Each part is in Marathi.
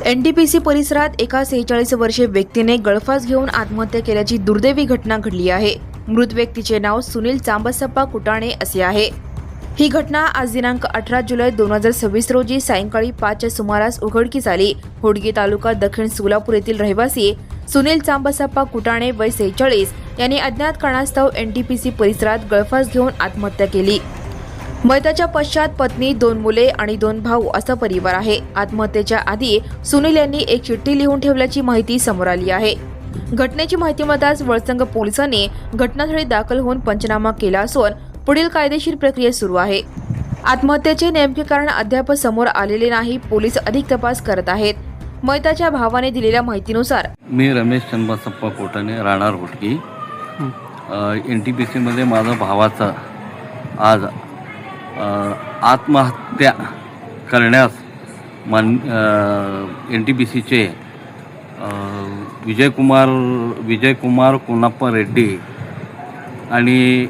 एनटीपीसी परिसरात एका 46 वर्षीय व्यक्तीने गळफास घेऊन आत्महत्या केल्याची दुर्दैवी घटना घडली आहे। मृत व्यक्तीचे नाव सुनील चांबसप्पा कुटाणे असे आहे। ही घटना आज दिनांक 18 जुलै 2026 रोजी सायंकाळी 5च्या सुमारास उघडकीस आली। होडगी तालुका दक्षिण सोलापूर येथील रहिवासी सुनील चांबसप्पा कुटाणे वय 46 यांनी अज्ञात कारणास्तव एनटीपीसी परिसरात गळफास घेऊन आत्महत्या केली। मयताच्या पश्चात पत्नी, 2 मुले आणि 2 भाऊ असा परिवार आहे। आत्महत्येच्या आधी सुनील यांनी एक चिठ्ठी लिहून ठेवल्याची माहिती समोर आली आहे। घटनेची माहिती मिळताच वळसंग पोलिसांनी घटनास्थळी दाखल होऊन पंचनामा केला असून पुढील कायदेशीर प्रक्रिया सुरू आहे। आत्महत्येचे नेमके कारण अद्याप समोर आलेले नाही। पोलीस अधिक तपास करत आहेत। मयताच्या भावाने दिलेल्या माहितीनुसार मी रमेश चंबसप्पा कोटाणे, राहणार होडगी, एनटीपीसी मध्ये माझा भावाचा आज आत्महत्या करण्यास एनटीपीसीचे विजयकुमार कोनाप्पा रेड्डी आणि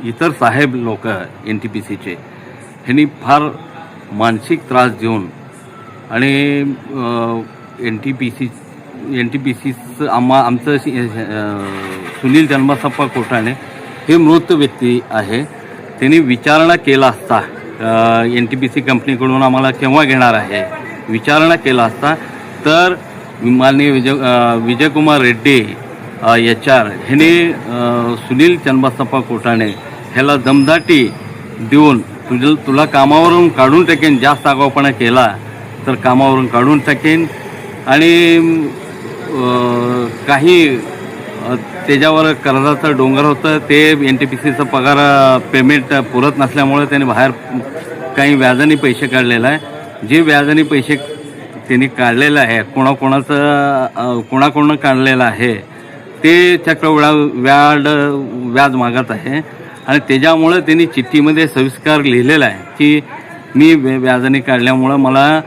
इतर साहेब लोक एनटीपीसीचे ह्यांनी फार मानसिक त्रास देऊन आणि एनटीपीसीचं आमचं सुनील चंबसप्पा कोटाणे हे मृत व्यक्ती आहे। त्यांनी विचारणा केला असता एनटीपीसी कंपनीकडून आम्हाला केव्हा घेणार आहे विचारणा केला असता तर माननीय विजयकुमार रेड्डी HR ह्याने सुनील चंबसप्पा कोटाणे ह्याला दमदाटी देऊन तुला कामावरून काढून टाकेन, जास्त आगाऊपणा केला तर कामावरून काढून टाकेन आणि काही त्याच्यावर कर्जाचं डोंगर होतं ते एनटीपीसीचा पगार पेमेंट पुरत नसल्यामुळे त्याने बाहेर काही व्याजाने पैसे काढलेला आहे। जे व्याजाने पैसे त्यांनी काढलेलं आहे कोणाकडून काढलेलं आहे ते व्याज मागत आहे आणि त्याच्यामुळं त्यांनी चिठ्ठीमध्ये सविस्तर लिहिलेलं आहे की मी व्याजाने काढल्यामुळं मला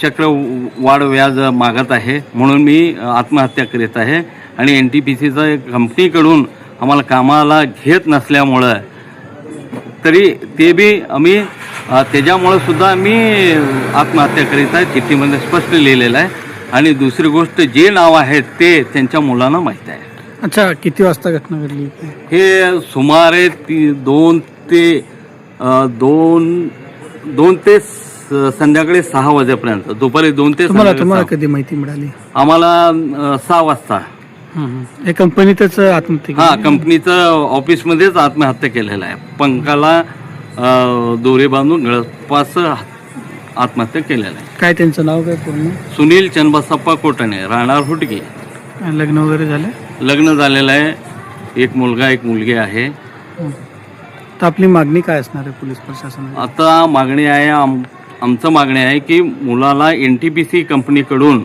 चक्रवाढ व्याज मागत आहे म्हणून मी आत्महत्या करीत आहे आणि एनटीपीसीचा कंपनीकडून आम्हाला कामाला घेत नसल्यामुळं तरी ते बी आम्ही त्याच्यामुळं सुद्धा मी आत्महत्या करीत आहे। चिठ्ठीमध्ये स्पष्ट लिहिलेलं आहे आणि दुसरी गोष्ट जे नाव आहे ते त्यांच्या मुलांना माहीत आहे। अच्छा, किती वाजता घटना घडली? हे सुमारे 2 ते संध्याकाळी 6 वाजेपर्यंत, दुपारी 2 ते तुम्हाला कधी माहिती मिळाली? आम्हाला 6 वाजता। हे कंपनीतच आत्महत्या? हा, कंपनीचं ऑफिसमध्येच आत्महत्या केलेला आहे। पंखाला दोरे बांधून गळफास आत्महत्या केलेला आहे। काय त्यांचं नाव काय पूर्ण? सुनील चंबसप्पा कोटाणे, राहणार होडगी। लग्न वगैरे झालं? लग्न झालेलं आहे, एक मुलगा एक मुलगी आहे। तर आपली मागणी काय असणार आहे पोलीस प्रशासनाला? आता मागणी आहे आमचं मागणी आहे की मुलाला एनटीपीसी कंपनीकडून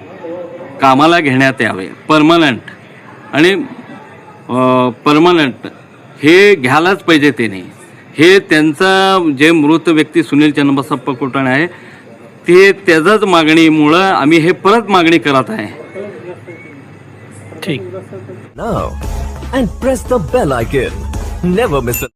कामाला घेण्यात यावे, परमनंट आणि परमनंट हे घ्यायलाच पाहिजे त्यांनी। हे त्यांचं जे मृत व्यक्ती सुनील चंबसप्पा कोटाणे आहे ते त्याच्याच मागणीमुळं आम्ही हे परत मागणी करत आहे। ठीक। Now and press the bell icon. Never miss a